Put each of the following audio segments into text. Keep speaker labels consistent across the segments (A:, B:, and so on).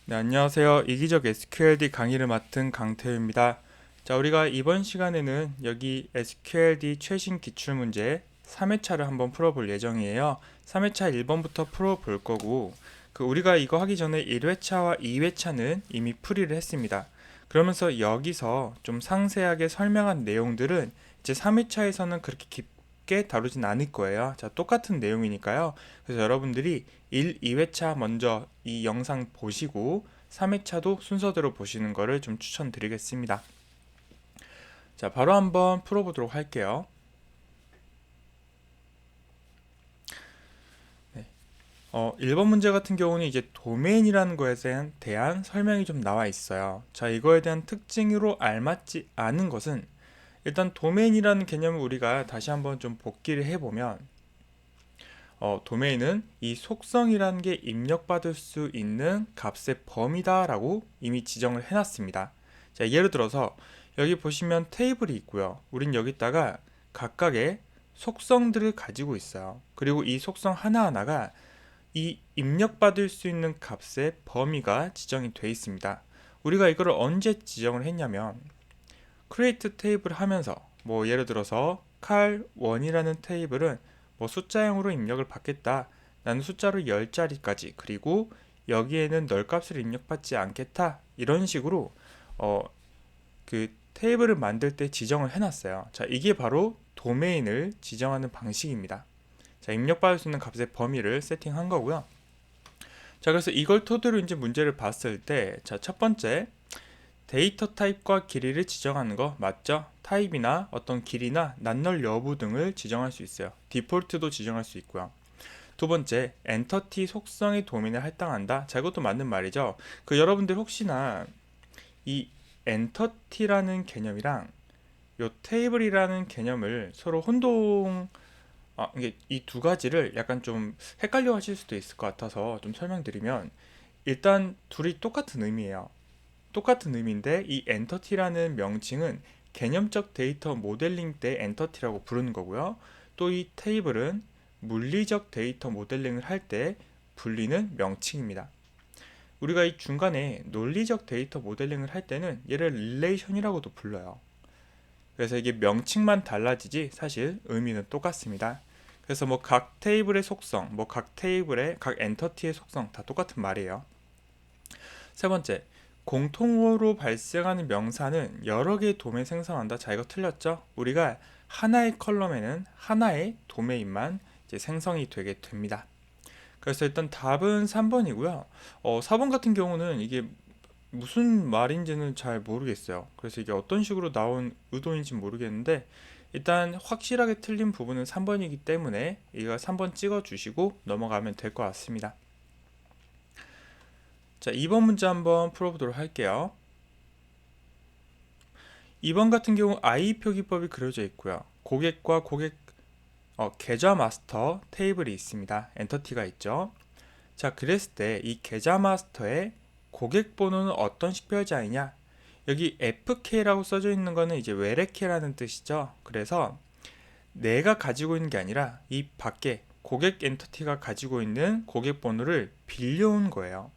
A: 네, 안녕하세요. 이기적 SQLD 강의를 맡은 강태우입니다. 자, 우리가 이번 시간에는 여기 SQLD 최신 기출문제 3회차를 한번 풀어볼 예정이에요. 3회차 1번부터 풀어볼 거고, 우리가 이거 하기 전에 1회차와 2회차는 이미 풀이를 했습니다. 그러면서 여기서 좀 상세하게 설명한 내용들은 이제 3회차에서는 그렇게 깊게 다루진 않을 거예요. 자, 똑같은 내용이니까요. 그래서 여러분들이 1, 2회차 먼저 이 영상 보시고 3회차도 순서대로 보시는 거를 좀 추천드리겠습니다. 자, 바로 한번 풀어보도록 할게요. 네. 1번 문제 같은 경우는 이제 도메인이라는 거에 대한 설명이 좀 나와 있어요. 자, 이거에 대한 특징으로 알맞지 않은 것은 일단 도메인이라는 개념을 우리가 다시 한번 좀 복기를 해보면 도메인은 이 속성이라는 게 입력받을 수 있는 값의 범위다라고 이미 지정을 해놨습니다. 자, 예를 들어서 여기 보시면 테이블이 있고요. 우린 여기다가 각각의 속성들을 가지고 있어요. 그리고 이 속성 하나하나가 이 입력받을 수 있는 값의 범위가 지정이 되어 있습니다. 우리가 이거를 언제 지정을 했냐면 create 테이블 하면서 뭐 예를 들어서 cal1이라는 테이블은 뭐 숫자형으로 입력을 받겠다. 나는 숫자로 10자리까지 그리고 여기에는 널 값을 입력받지 않겠다. 이런 식으로 어, 그 테이블을 만들 때 지정을 해놨어요. 자, 이게 바로 도메인을 지정하는 방식입니다. 자, 입력받을 수 있는 값의 범위를 세팅한 거고요. 자, 그래서 이걸 토대로 이제 문제를 봤을 때, 자, 첫 번째 데이터 타입과 길이를 지정하는 거 맞죠? 타입이나 어떤 길이나 낱널 여부 등을 지정할 수 있어요. 디폴트도 지정할 수 있고요. 두 번째, 엔터티 속성의 도면에 할당한다. 자, 이것도 맞는 말이죠. 여러분들 혹시나 이 엔터티라는 개념이랑 요 테이블이라는 개념을 서로 이게 이 두 가지를 약간 좀 헷갈려 하실 수도 있을 것 같아서 좀 설명드리면 일단 둘이 똑같은 의미예요. 똑같은 의미인데 이 엔터티라는 명칭은 개념적 데이터 모델링 때 엔터티라고 부르는 거고요. 또 이 테이블은 물리적 데이터 모델링을 할 때 불리는 명칭입니다. 우리가 이 중간에 논리적 데이터 모델링을 할 때는 얘를 릴레이션이라고도 불러요. 그래서 이게 명칭만 달라지지 사실 의미는 똑같습니다. 그래서 뭐 각 테이블의 속성, 뭐 각 테이블의 각 엔터티의 속성 다 똑같은 말이에요. 세 번째, 공통으로 발생하는 명사는 여러 개의 도메인 생성한다. 자, 이거 틀렸죠? 우리가 하나의 컬럼에는 하나의 도메인만 이제 생성이 되게 됩니다. 그래서 일단 답은 3번이고요. 4번 같은 경우는 이게 무슨 말인지는 잘 모르겠어요. 그래서 이게 어떤 식으로 나온 의도인지 모르겠는데 일단 확실하게 틀린 부분은 3번이기 때문에 이거 3번 찍어 주시고 넘어가면 될 것 같습니다. 자, 2번 문제 한번 풀어보도록 할게요. 2번 같은 경우 I 표기법이 그려져 있고요. 고객과 고객 계좌 마스터 테이블이 있습니다. 엔터티가 있죠. 자, 그랬을 때 이 계좌 마스터의 고객 번호는 어떤 식별자이냐? 여기 FK라고 써져 있는 거는 이제 외래캐라는 뜻이죠. 그래서 내가 가지고 있는 게 아니라 이 밖에 고객 엔터티가 가지고 있는 고객 번호를 빌려온 거예요.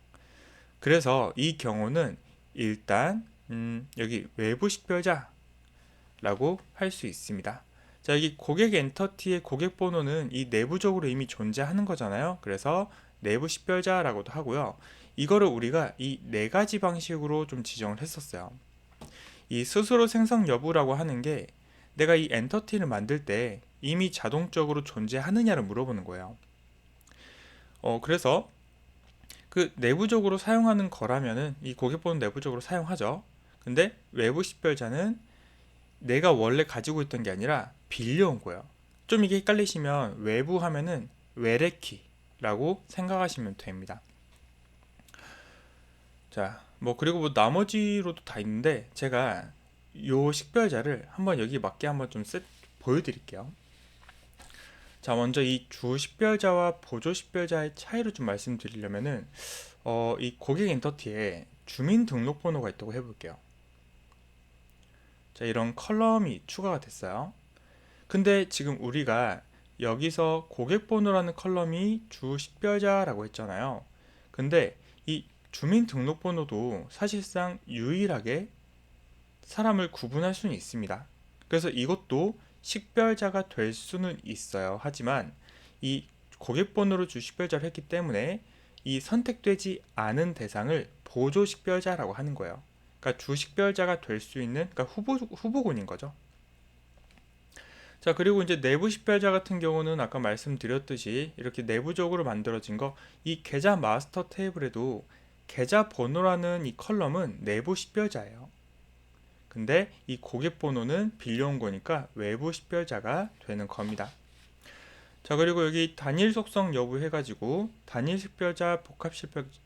A: 그래서 이 경우는 일단 여기 외부 식별자라고 할 수 있습니다. 자, 여기 고객 엔터티의 고객 번호는 이 내부적으로 이미 존재하는 거잖아요. 그래서 내부 식별자라고도 하고요. 이거를 우리가 이 네 가지 방식으로 좀 지정을 했었어요. 이 스스로 생성 여부라고 하는 게 내가 이 엔터티를 만들 때 이미 자동적으로 존재하느냐를 물어보는 거예요. 그래서 내부적으로 사용하는 거라면은 이 고객번호 내부적으로 사용하죠. 근데 외부 식별자는 내가 원래 가지고 있던 게 아니라 빌려온 거예요. 좀 이게 헷갈리시면 외부 하면은 외래키라고 생각하시면 됩니다. 자, 뭐 그리고 뭐 나머지로도 다 있는데 제가 요 식별자를 한번 여기 맞게 한번 좀 보여드릴게요. 자, 먼저 이 주 식별자와 보조 식별자의 차이를 좀 말씀드리려면은 이 고객 엔터티에 주민등록번호가 있다고 해볼게요. 자, 이런 컬럼이 추가가 됐어요. 근데 지금 우리가 여기서 고객번호라는 컬럼이 주 식별자라고 했잖아요. 근데 이 주민등록번호도 사실상 유일하게 사람을 구분할 수는 있습니다. 그래서 이것도 식별자가 될 수는 있어요. 하지만 이 고객번호를 주 식별자로 했기 때문에 이 선택되지 않은 대상을 보조 식별자라고 하는 거예요. 그러니까 주 식별자가 될 수 있는, 그러니까 후보군인 거죠. 자, 그리고 이제 내부 식별자 같은 경우는 아까 말씀드렸듯이 이렇게 내부적으로 만들어진 거, 이 계좌 마스터 테이블에도 계좌 번호라는 이 컬럼은 내부 식별자예요. 근데 이 고객 번호는 빌려온 거니까 외부 식별자가 되는 겁니다. 자, 그리고 여기 단일 속성 여부 해가지고 단일 식별자, 복합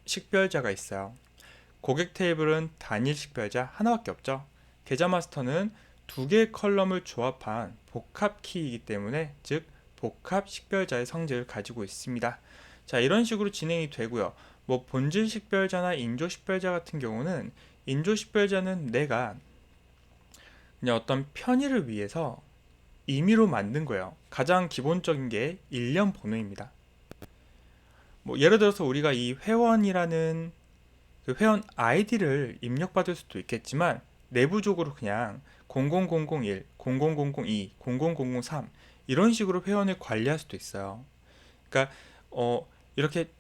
A: 식별자가 있어요. 고객 테이블은 단일 식별자 하나밖에 없죠. 계좌 마스터는 두 개의 컬럼을 조합한 복합 키이기 때문에, 즉 복합 식별자의 성질을 가지고 있습니다. 자, 이런 식으로 진행이 되고요. 뭐 본질 식별자나 인조 식별자 같은 경우는, 인조 식별자는 내가 그냥 어떤 편의를 위해서 임의로 만든 거예요. 가장 기본적인 게 일련 번호입니다. 뭐 예를 들어서 우리가 이 회원이라는 그 회원 아이디를 입력받을 수도 있겠지만, 내부적으로 그냥 00001, 0002, 0003 이런 식으로 회원을 관리할 수도 있어요. 그러니까 이렇게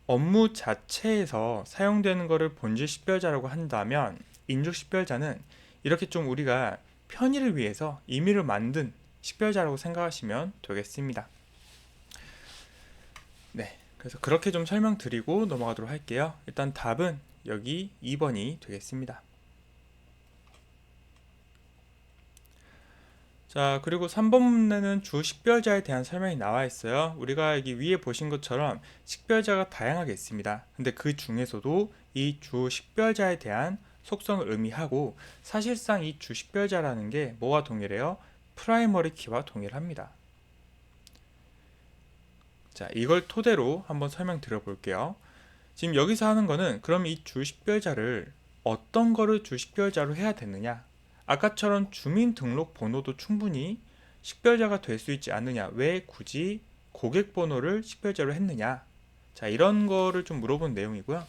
A: 업무 자체에서 사용되는 것을 본질 식별자라고 한다면, 인조 식별자는 이렇게 좀 우리가 편의를 위해서 임의로 만든 식별자라고 생각하시면 되겠습니다. 네, 그래서 그렇게 좀 설명드리고 넘어가도록 할게요. 일단 답은 여기 2번이 되겠습니다. 자, 그리고 3번 문제는 주 식별자에 대한 설명이 나와 있어요. 우리가 여기 위에 보신 것처럼 식별자가 다양하게 있습니다. 근데 그 중에서도 이 주 식별자에 대한 속성을 의미하고, 사실상 이 주 식별자라는 게 뭐와 동일해요? 프라이머리 키와 동일합니다. 자, 이걸 토대로 한번 설명 드려볼게요. 지금 여기서 하는 거는, 그럼 이 주 식별자를 어떤 거를 주 식별자로 해야 되느냐? 아까처럼 주민등록번호도 충분히 식별자가 될 수 있지 않느냐? 왜 굳이 고객번호를 식별자로 했느냐? 자, 이런 거를 좀 물어본 내용이고요.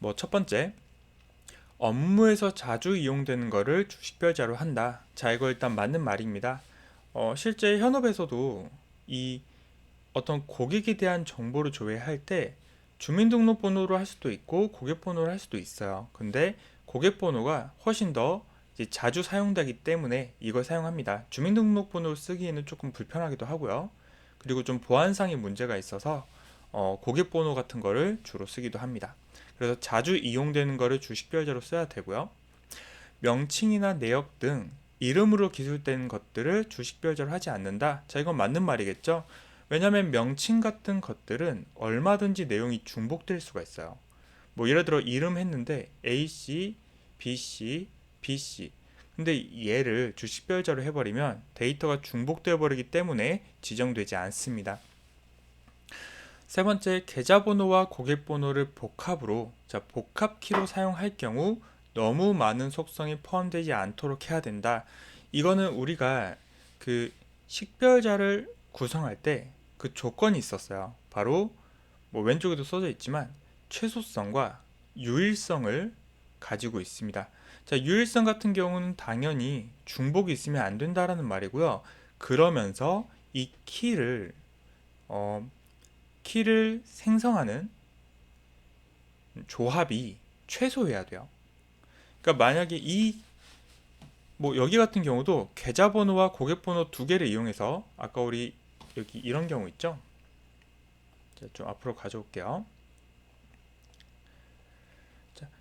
A: 뭐 첫 번째, 업무에서 자주 이용되는 거를 주 식별자로 한다. 자, 이거 일단 맞는 말입니다. 실제 현업에서도 이 어떤 고객에 대한 정보를 조회할 때 주민등록번호로 할 수도 있고 고객번호로 할 수도 있어요. 근데 고객번호가 훨씬 더 이제 자주 사용되기 때문에 이걸 사용합니다. 주민등록번호를 쓰기에는 조금 불편하기도 하고요. 그리고 좀 보안상의 문제가 있어서 고객번호 같은 거를 주로 쓰기도 합니다. 그래서 자주 이용되는 거를 주 식별자로 써야 되고요. 명칭이나 내역 등 이름으로 기술된 것들을 주 식별자로 하지 않는다. 자, 이건 맞는 말이겠죠? 왜냐하면 명칭 같은 것들은 얼마든지 내용이 중복될 수가 있어요. 뭐 예를 들어 이름 했는데 A씨, B씨, B씨, 근데 얘를 주 식별자로 해버리면 데이터가 중복되어 버리기 때문에 지정되지 않습니다. 세 번째, 계좌번호와 고객번호를 복합으로, 자, 복합키로 사용할 경우 너무 많은 속성이 포함되지 않도록 해야 된다. 이거는 우리가 그 식별자를 구성할 때 그 조건이 있었어요. 바로 뭐 왼쪽에도 써져 있지만 최소성과 유일성을 가지고 있습니다. 자, 유일성 같은 경우는 당연히 중복이 있으면 안 된다라는 말이고요. 그러면서 이 키를 생성하는 조합이 최소해야 돼요. 그러니까 만약에 뭐 여기 같은 경우도 계좌번호와 고객번호 두 개를 이용해서, 아까 우리 여기 이런 경우 있죠? 좀 앞으로 가져올게요.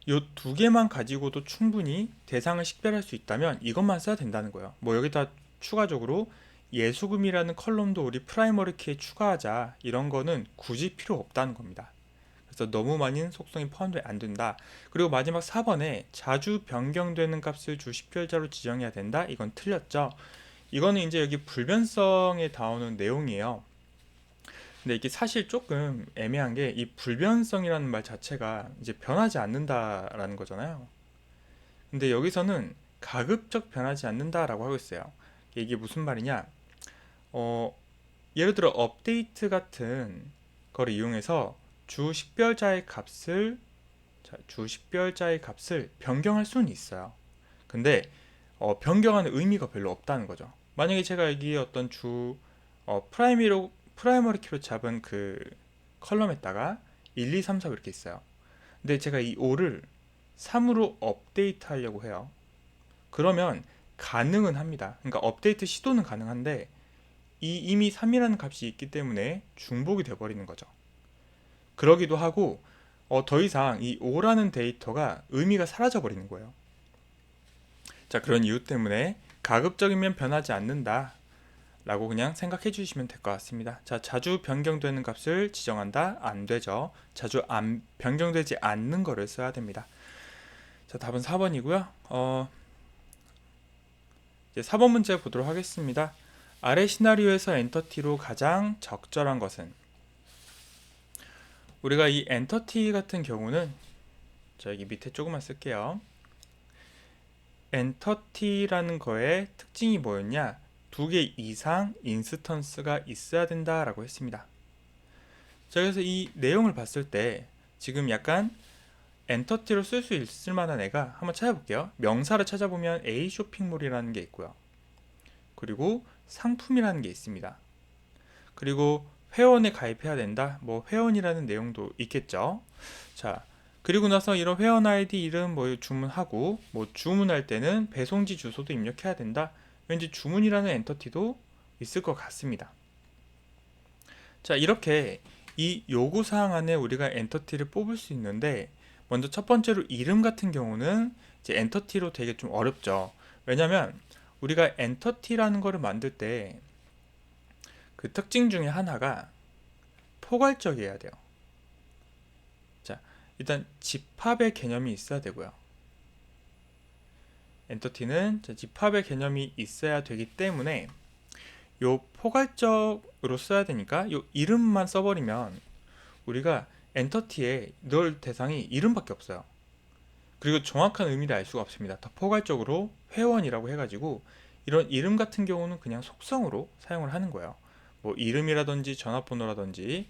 A: 이 두 개만 가지고도 충분히 대상을 식별할 수 있다면 이것만 써야 된다는 거예요. 뭐 여기다 추가적으로 예수금이라는 컬럼도 우리 프라이머리 키에 추가하자, 이런 거는 굳이 필요 없다는 겁니다. 그래서 너무 많은 속성이 포함되면 안 된다. 그리고 마지막 4번에 자주 변경되는 값을 주 식별자로 지정해야 된다. 이건 틀렸죠. 이거는 이제 여기 불변성에 나오는 내용이에요. 근데 이게 사실 조금 애매한 게, 이 불변성이라는 말 자체가 이제 변하지 않는다라는 거잖아요. 근데 여기서는 가급적 변하지 않는다라고 하고 있어요. 이게 무슨 말이냐? 예를 들어 업데이트 같은 거를 이용해서 주 식별자의 값을 변경할 수는 있어요. 근데 변경하는 의미가 별로 없다는 거죠. 만약에 제가 여기 어떤 프라이머리 키로 잡은 그 컬럼에다가 1, 2, 3, 4 이렇게 있어요. 근데 제가 이 5를 3으로 업데이트 하려고 해요. 그러면 가능은 합니다. 그러니까 업데이트 시도는 가능한데 이미 3이라는 값이 있기 때문에 중복이 돼버리는 거죠. 그러기도 하고 더 이상 이 5라는 데이터가 의미가 사라져 버리는 거예요. 자, 그런 이유 때문에 가급적이면 변하지 않는다 라고 그냥 생각해 주시면 될 것 같습니다. 자, 자주 변경되는 값을 지정한다? 안 되죠. 자주 변경되지 않는 거를 써야 됩니다. 자, 답은 4번이고요. 이제 4번 문제 보도록 하겠습니다. 아래 시나리오에서 엔터티로 가장 적절한 것은? 우리가 이 엔터티 같은 경우는 여기 밑에 조금만 쓸게요. 엔터티라는 거의 특징이 뭐였냐? 2개 이상 인스턴스가 있어야 된다라고 했습니다. 자, 그래서 이 내용을 봤을 때 지금 약간 엔터티로 쓸 수 있을 만한 애가 한번 찾아볼게요. 명사를 찾아보면 A 쇼핑몰이라는 게 있고요. 그리고 상품이라는 게 있습니다. 그리고 회원에 가입해야 된다. 뭐 회원이라는 내용도 있겠죠. 자, 그리고 나서 이런 회원 아이디 이름 뭐 주문하고 뭐 주문할 때는 배송지 주소도 입력해야 된다. 왠지 주문이라는 엔터티도 있을 것 같습니다. 자, 이렇게 이 요구사항 안에 우리가 엔터티를 뽑을 수 있는데 먼저 첫 번째로 이름 같은 경우는 이제 엔터티로 되게 좀 어렵죠. 왜냐면 우리가 엔터티라는 거를 만들 때 그 특징 중에 하나가 포괄적이어야 돼요. 자, 일단 집합의 개념이 있어야 되고요. 엔터티는 집합의 개념이 있어야 되기 때문에 요 포괄적으로 써야 되니까 요 이름만 써버리면 우리가 엔터티에 넣을 대상이 이름밖에 없어요. 그리고 정확한 의미를 알 수가 없습니다. 더 포괄적으로 회원이라고 해가지고 이런 이름 같은 경우는 그냥 속성으로 사용을 하는 거예요. 뭐 이름이라든지 전화번호라든지.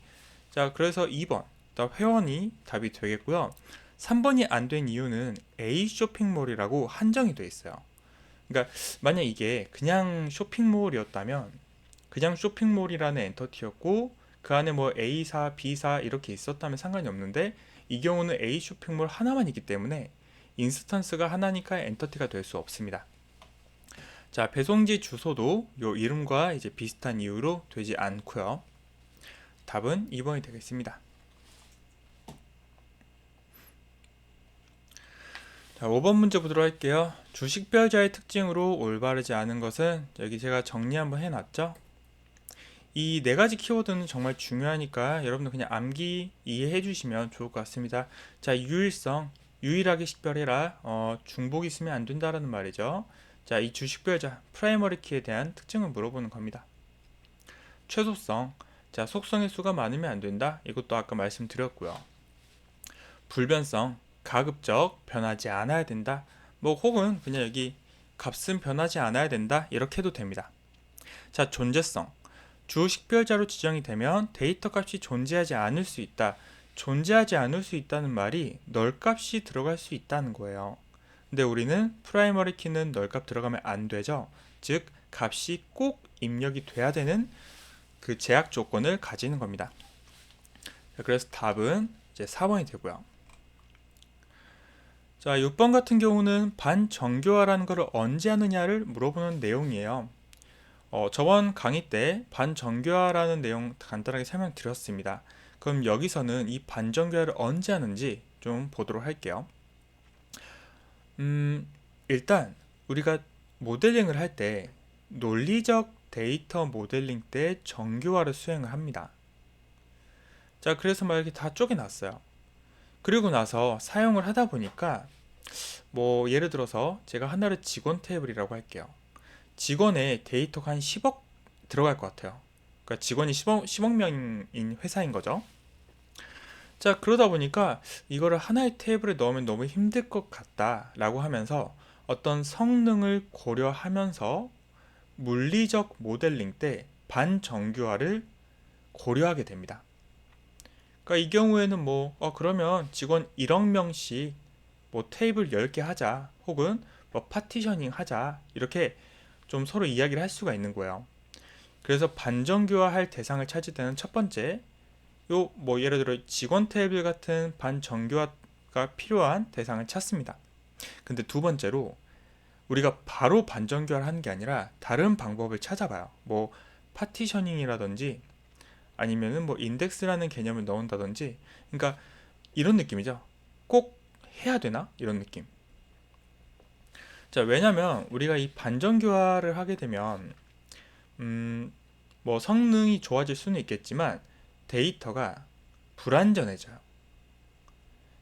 A: 자, 그래서 2번 회원이 답이 되겠고요. 3번이 안 된 이유는 A 쇼핑몰이라고 한정이 돼 있어요. 그러니까 만약 이게 그냥 쇼핑몰이었다면 그냥 쇼핑몰이라는 엔터티였고 그 안에 뭐 A사, B사 이렇게 있었다면 상관이 없는데 이 경우는 A 쇼핑몰 하나만 있기 때문에 인스턴스가 하나니까 엔터티가 될 수 없습니다. 자, 배송지 주소도 요 이름과 이제 비슷한 이유로 되지 않고요. 답은 2번이 되겠습니다. 자, 5번 문제 보도록 할게요. 주식별자의 특징으로 올바르지 않은 것은 여기 제가 정리 한번 해놨죠. 이 네 가지 키워드는 정말 중요하니까 여러분들 그냥 암기 이해해 주시면 좋을 것 같습니다. 자, 유일성, 유일하게 식별해라. 중복이 있으면 안 된다라는 말이죠. 자, 이 주식별자, 프라이머리 키에 대한 특징을 물어보는 겁니다. 최소성, 자, 속성의 수가 많으면 안 된다. 이것도 아까 말씀드렸고요. 불변성, 가급적 변하지 않아야 된다. 뭐 혹은 그냥 여기 값은 변하지 않아야 된다. 이렇게 해도 됩니다. 자, 존재성, 주 식별자로 지정이 되면 데이터 값이 존재하지 않을 수 있다. 존재하지 않을 수 있다는 말이 널 값이 들어갈 수 있다는 거예요. 근데 우리는 프라이머리 키는 널 값 들어가면 안 되죠. 즉 값이 꼭 입력이 돼야 되는 그 제약 조건을 가지는 겁니다. 그래서 답은 이제 4번이 되고요. 자, 6번 같은 경우는 반정교화라는 것을 언제 하느냐를 물어보는 내용이에요. 저번 강의 때 반정교화라는 내용 간단하게 설명드렸습니다. 그럼 여기서는 이 반정교화를 언제 하는지 좀 보도록 할게요. 일단 우리가 모델링을 할 때 논리적 데이터 모델링 때 정교화를 수행을 합니다. 자, 그래서 막 이렇게 다 쪼개놨어요. 그리고 나서 사용을 하다 보니까 뭐 예를 들어서 제가 하나를 직원 테이블이라고 할게요. 직원의 데이터가 한 10억 들어갈 것 같아요. 그러니까 직원이 10억 명인 회사인 거죠. 자, 그러다 보니까 이거를 하나의 테이블에 넣으면 너무 힘들 것 같다 라고 하면서 어떤 성능을 고려하면서 물리적 모델링 때 반정교화를 고려하게 됩니다. 그러니까 이 경우에는 뭐 그러면 직원 1억 명씩 뭐 테이블 10개 하자, 혹은 뭐 파티셔닝 하자, 이렇게 좀 서로 이야기를 할 수가 있는 거예요. 그래서 반정교화할 대상을 찾을 때는 첫 번째, 요 뭐 예를 들어 직원 테이블 같은 반정교화가 필요한 대상을 찾습니다. 근데 두 번째로 우리가 바로 반정교화를 하는 게 아니라 다른 방법을 찾아봐요. 뭐 파티셔닝이라든지 아니면은 뭐 인덱스라는 개념을 넣은다든지. 그러니까 이런 느낌이죠. 꼭 해야 되나? 이런 느낌. 자, 왜냐면 우리가 이 반정교화를 하게 되면 뭐 성능이 좋아질 수는 있겠지만 데이터가 불안전해져요.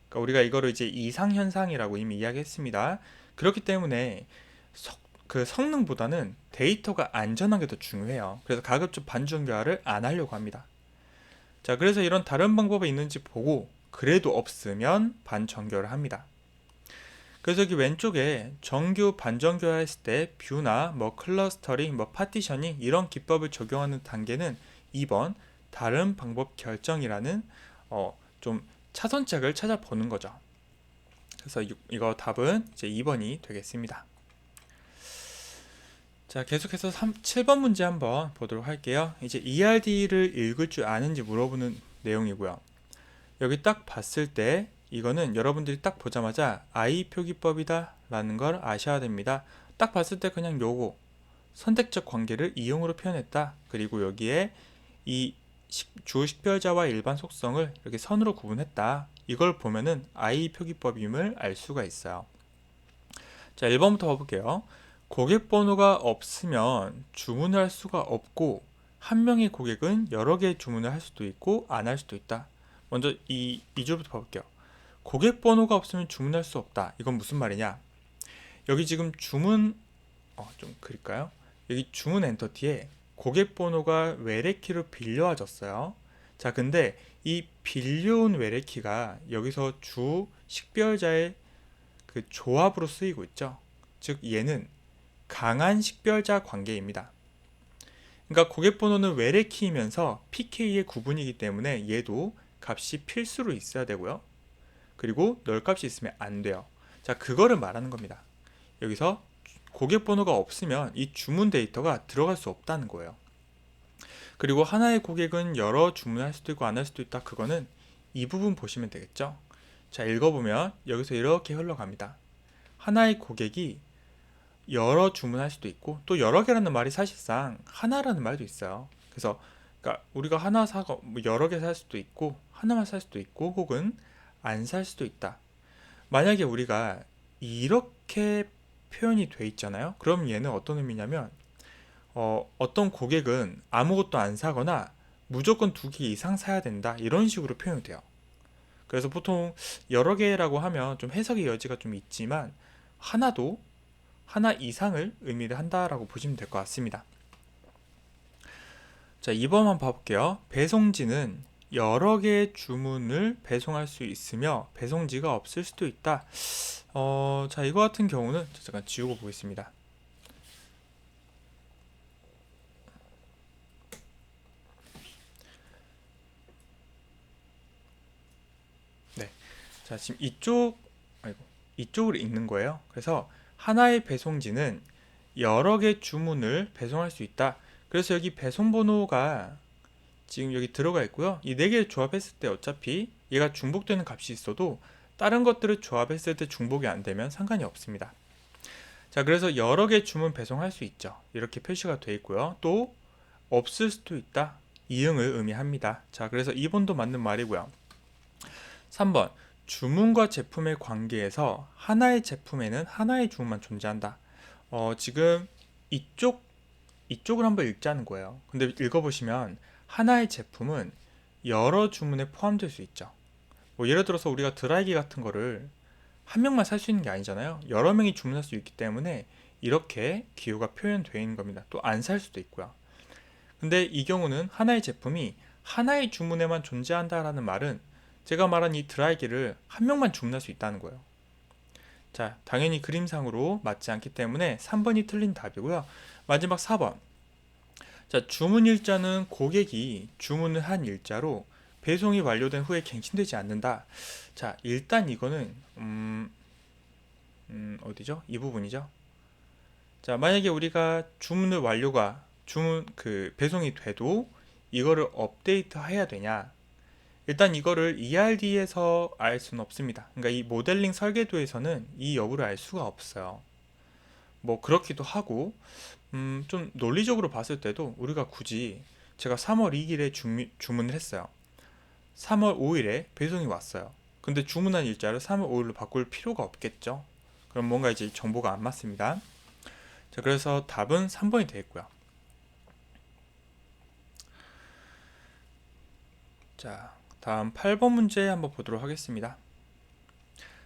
A: 그러니까 우리가 이거를 이제 이상현상이라고 이미 이야기했습니다. 그렇기 때문에 그 성능보다는 데이터가 안전한 게 더 중요해요. 그래서 가급적 반정교화를 안 하려고 합니다. 자, 그래서 이런 다른 방법이 있는지 보고 그래도 없으면 반정교화를 합니다. 그래서 여기 왼쪽에 정규 반정교화 했을 때 뷰나 뭐 클러스터링, 뭐 파티셔닝 이런 기법을 적용하는 단계는 2번 다른 방법 결정이라는 좀 차선책을 찾아보는 거죠. 그래서 이거 답은 이제 2번이 되겠습니다. 자, 계속해서 7번 문제 한번 보도록 할게요. 이제 ERD를 읽을 줄 아는지 물어보는 내용이고요. 여기 딱 봤을 때 이거는 여러분들이 딱 보자마자 I 표기법이다 라는 걸 아셔야 됩니다. 딱 봤을 때 그냥 요거 선택적 관계를 이용으로 표현했다. 그리고 여기에 이 주 식별자와 일반 속성을 이렇게 선으로 구분했다. 이걸 보면은 I 표기법임을 알 수가 있어요. 자, 1번부터 봐볼게요. 고객 번호가 없으면 주문을 할 수가 없고 한 명의 고객은 여러 개의 주문을 할 수도 있고 안 할 수도 있다. 먼저 이 2줄부터 봐볼게요. 고객 번호가 없으면 주문할 수 없다. 이건 무슨 말이냐? 여기 지금 주문 좀 그릴까요? 여기 주문 엔터티에 고객 번호가 외래키로 빌려와졌어요. 자, 근데 이 빌려온 외래키가 여기서 주 식별자의 그 조합으로 쓰이고 있죠. 즉 얘는 강한 식별자 관계입니다. 그러니까 고객 번호는 외래키이면서 PK의 구분이기 때문에 얘도 값이 필수로 있어야 되고요. 그리고 널 값이 있으면 안 돼요. 자, 그거를 말하는 겁니다. 여기서 고객 번호가 없으면 이 주문 데이터가 들어갈 수 없다는 거예요. 그리고 하나의 고객은 여러 주문할 수도 있고 안 할 수도 있다. 그거는 이 부분 보시면 되겠죠. 자, 읽어보면 여기서 이렇게 흘러갑니다. 하나의 고객이 여러 주문할 수도 있고 또 여러 개라는 말이 사실상 하나라는 말도 있어요. 그래서 그러니까 우리가 하나 사고 뭐 여러 개 살 수도 있고 하나만 살 수도 있고 혹은 안 살 수도 있다. 만약에 우리가 이렇게 표현이 돼 있잖아요. 그럼 얘는 어떤 의미냐면 어떤 고객은 아무것도 안 사거나 무조건 2개 이상 사야 된다. 이런 식으로 표현이 돼요. 그래서 보통 여러 개라고 하면 좀 해석의 여지가 좀 있지만 하나도 하나 이상을 의미를 한다라고 보시면 될 것 같습니다. 자, 2번 한번 봐볼게요. 배송지는 여러 개의 주문을 배송할 수 있으며 배송지가 없을 수도 있다. 자, 이거 같은 경우는 잠깐 지우고 보겠습니다. 네. 자, 지금 이쪽을 읽는 거예요. 그래서 하나의 배송지는 여러 개 주문을 배송할 수 있다. 그래서 여기 배송 번호가 지금 여기 들어가 있고요. 이 4개를 조합했을 때 어차피 얘가 중복되는 값이 있어도 다른 것들을 조합했을 때 중복이 안 되면 상관이 없습니다. 자, 그래서 여러 개 주문 배송할 수 있죠. 이렇게 표시가 되어 있고요. 또 없을 수도 있다. 이응을 의미합니다. 자, 그래서 2번도 맞는 말이고요. 3번 주문과 제품의 관계에서 하나의 제품에는 하나의 주문만 존재한다. 지금 이쪽을 한번 읽자는 거예요. 근데 읽어보시면 하나의 제품은 여러 주문에 포함될 수 있죠. 뭐 예를 들어서 우리가 드라이기 같은 거를 한 명만 살 수 있는 게 아니잖아요. 여러 명이 주문할 수 있기 때문에 이렇게 기호가 표현되어 있는 겁니다. 또 안 살 수도 있고요. 근데 이 경우는 하나의 제품이 하나의 주문에만 존재한다라는 말은 제가 말한 이 드라이기를 한 명만 주문할 수 있다는 거예요. 자, 당연히 그림상으로 맞지 않기 때문에 3번이 틀린 답이고요. 마지막 4번. 자, 주문 일자는 고객이 주문을 한 일자로 배송이 완료된 후에 갱신되지 않는다. 자, 일단 이거는 어디죠? 이 부분이죠. 자, 만약에 우리가 주문을 완료가 주문 배송이 돼도 이거를 업데이트 해야 되냐? 일단 이거를 ERD에서 알 수는 없습니다. 그러니까 이 모델링 설계도에서는 이 여부를 알 수가 없어요. 뭐 그렇기도 하고 좀 논리적으로 봤을 때도 우리가 굳이 제가 3월 2일에 주문을 했어요. 3월 5일에 배송이 왔어요. 근데 주문한 일자를 3월 5일로 바꿀 필요가 없겠죠. 그럼 뭔가 이제 정보가 안 맞습니다. 자, 그래서 답은 3번이 되겠고요. 자, 다음 8번 문제 한번 보도록 하겠습니다.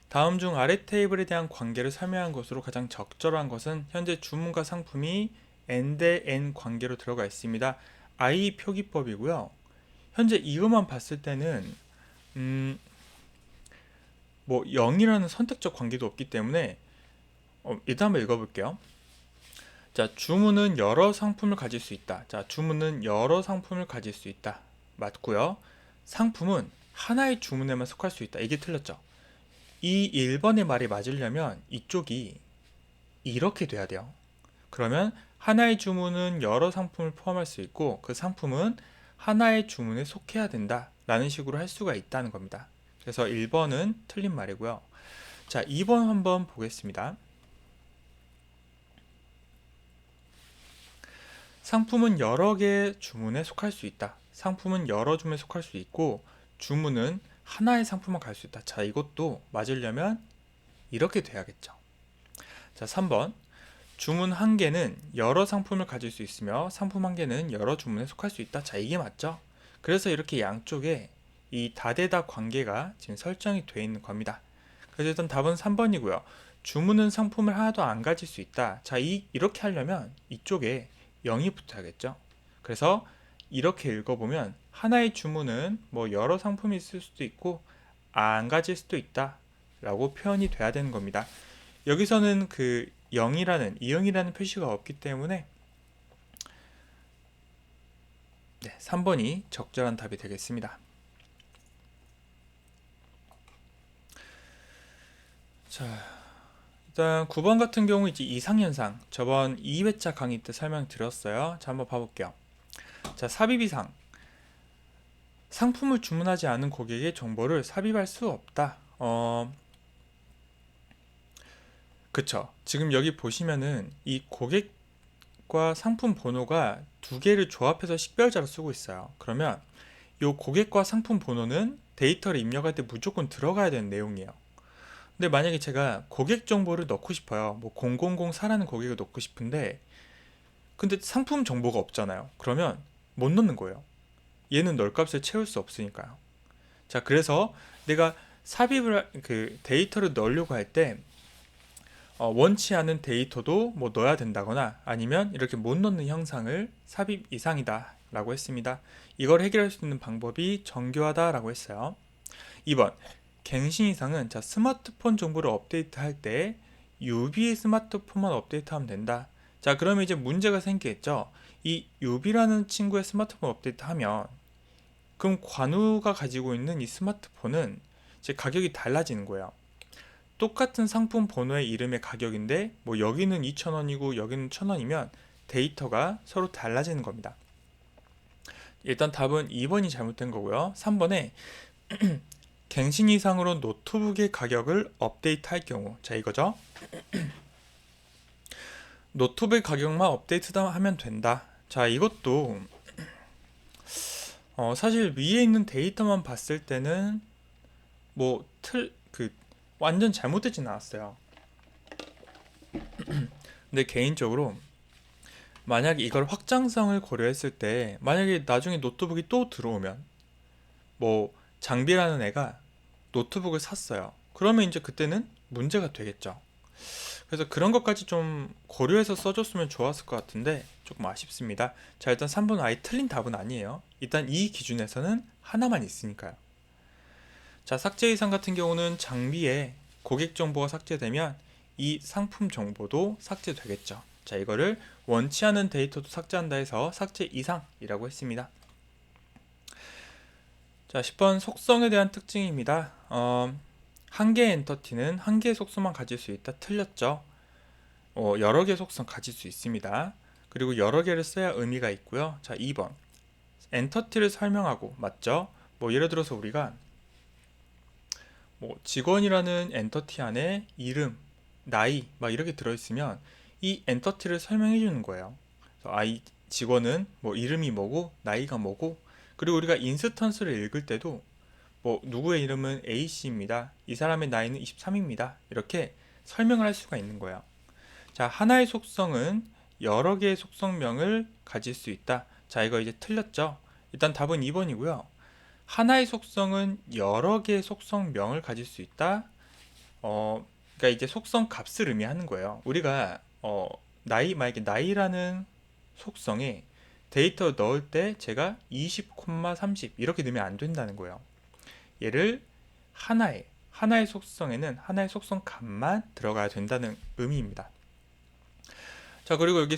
A: 다음 중 아래 테이블에 대한 관계를 설명한 것으로 가장 적절한 것은 현재 주문과 상품이 n 대 n 관계로 들어가 있습니다. I 표기법이고요. 현재 이것만 봤을 때는 뭐 0이라는 선택적 관계도 없기 때문에 일단 한번 읽어볼게요. 자, 주문은 여러 상품을 가질 수 있다. 자, 주문은 여러 상품을 가질 수 있다. 맞고요. 상품은 하나의 주문에만 속할 수 있다. 이게 틀렸죠. 이 1번의 말이 맞으려면 이쪽이 이렇게 돼야 돼요. 그러면 하나의 주문은 여러 상품을 포함할 수 있고 그 상품은 하나의 주문에 속해야 된다 라는 식으로 할 수가 있다는 겁니다. 그래서 1번은 틀린 말이고요. 자, 2번 한번 보겠습니다. 상품은 여러 개의 주문에 속할 수 있다. 상품은 여러 주문에 속할 수 있고 주문은 하나의 상품만 갈 수 있다. 자, 이것도 맞으려면 이렇게 돼야겠죠. 자, 3번. 주문 한 개는 여러 상품을 가질 수 있으며 상품 한 개는 여러 주문에 속할 수 있다. 자, 이게 맞죠? 그래서 이렇게 양쪽에 이 다대다 관계가 지금 설정이 되어 있는 겁니다. 그래서 일단 답은 3번이고요. 주문은 상품을 하나도 안 가질 수 있다. 자, 이렇게 하려면 이쪽에 0이 붙어야겠죠? 그래서 이렇게 읽어보면 하나의 주문은 뭐 여러 상품이 있을 수도 있고 안 가질 수도 있다 라고 표현이 돼야 되는 겁니다. 여기서는 0이라는 표시가 없기 때문에 3번이 적절한 답이 되겠습니다. 자, 일단 9번 같은 경우 이제 이상현상 저번 2회차 강의 때 설명드렸어요. 자, 한번 봐볼게요. 자, 삽입이상. 상품을 주문하지 않은 고객의 정보를 삽입할 수 없다. 그쵸. 지금 여기 보시면은 이 고객과 상품 번호가 두 개를 조합해서 식별자로 쓰고 있어요. 그러면 이 고객과 상품 번호는 데이터를 입력할 때 무조건 들어가야 되는 내용이에요. 근데 만약에 제가 고객 정보를 넣고 싶어요. 뭐 0004라는 고객을 넣고 싶은데 근데 상품 정보가 없잖아요. 그러면 못 넣는 거예요. 얘는 널 값을 채울 수 없으니까요. 자, 그래서 내가 삽입을 데이터를 넣으려고 할 때 원치 않은 데이터도 뭐 넣어야 된다거나 아니면 이렇게 못 넣는 형상을 삽입 이상이다 라고 했습니다. 이걸 해결할 수 있는 방법이 정교하다 라고 했어요. 2번 갱신 이상은 자, 스마트폰 정보를 업데이트 할 때 유비의 스마트폰만 업데이트하면 된다. 자, 그러면 이제 문제가 생기겠죠. 이 유비라는 친구의 스마트폰 업데이트 하면 그럼 관우가 가지고 있는 이 스마트폰은 이제 가격이 달라지는 거예요. 똑같은 상품 번호의 이름의 가격인데 뭐 여기는 2,000원이고 여기는 1,000원이면 데이터가 서로 달라지는 겁니다. 일단 답은 2번이 잘못된 거고요. 3번에 갱신 이상으로 노트북의 가격을 업데이트할 경우, 자, 이거죠. 노트북 가격만 업데이트하면 된다. 자, 이것도 사실 위에 있는 데이터만 봤을 때는 뭐 완전 잘못되진 않았어요. 근데 개인적으로 만약에 이걸 확장성을 고려했을 때 만약에 나중에 노트북이 또 들어오면 뭐 장비라는 애가 노트북을 샀어요. 그러면 이제 그때는 문제가 되겠죠. 그래서 그런 것까지 좀 고려해서 써줬으면 좋았을 것 같은데 조금 아쉽습니다. 자, 일단 3번 아예 틀린 답은 아니에요. 일단 이 기준에서는 하나만 있으니까요. 자, 삭제 이상 같은 경우는 장비에 고객 정보가 삭제되면 이 상품 정보도 삭제되겠죠. 자, 이거를 원치 않은 데이터도 삭제한다 해서 삭제 이상이라고 했습니다. 자, 10번 속성에 대한 특징입니다. 한 개의 엔터티는 한 개의 속성만 가질 수 있다. 틀렸죠? 여러 개의 속성 가질 수 있습니다. 그리고 여러 개를 써야 의미가 있고요. 자, 2번. 엔터티를 설명하고, 맞죠? 뭐 예를 들어서 우리가 뭐 직원이라는 엔터티 안에 이름, 나이 막 이렇게 들어있으면 이 엔터티를 설명해 주는 거예요. 그래서 이 직원은 뭐 이름이 뭐고 나이가 뭐고, 그리고 우리가 인스턴스를 읽을 때도 뭐 누구의 이름은 A씨입니다. 이 사람의 나이는 23입니다. 이렇게 설명을 할 수가 있는 거예요. 자, 하나의 속성은 여러 개의 속성명을 가질 수 있다. 자, 이거 이제 틀렸죠? 일단 답은 2번이고요. 하나의 속성은 여러 개의 속성명을 가질 수 있다. 그러니까 이제 속성 값을 의미하는 거예요. 우리가 만약에 나이라는 속성에 데이터 넣을 때 제가 20, 30 이렇게 넣으면 안 된다는 거예요. 얘를 하나의 속성에는 하나의 속성 값만 들어가야 된다는 의미입니다. 자, 그리고 여기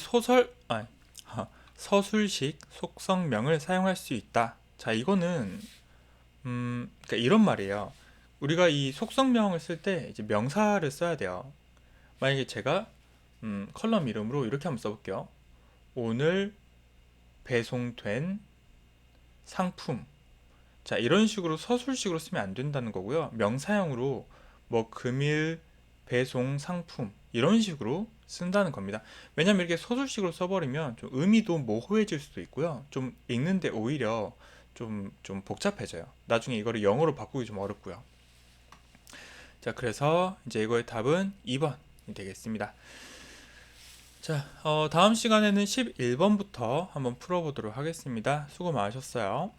A: 서술식 속성명을 사용할 수 있다. 자, 이거는 그러니까 이런 말이에요. 우리가 이 속성명을 쓸 때 이제 명사를 써야 돼요. 만약에 제가 컬럼 이름으로 이렇게 한번 써볼게요. 오늘 배송된 상품. 자, 이런 식으로 서술식으로 쓰면 안 된다는 거고요. 명사형으로 뭐 금일 배송 상품 이런 식으로 쓴다는 겁니다. 왜냐면 이렇게 서술식으로 써버리면 좀 의미도 모호해질 수도 있고요. 좀 읽는데 오히려 좀 복잡해져요. 나중에 이거를 영어로 바꾸기 좀 어렵고요. 자, 그래서 이제 이거의 답은 2번이 되겠습니다. 자, 다음 시간에는 11번부터 한번 풀어보도록 하겠습니다. 수고 많으셨어요.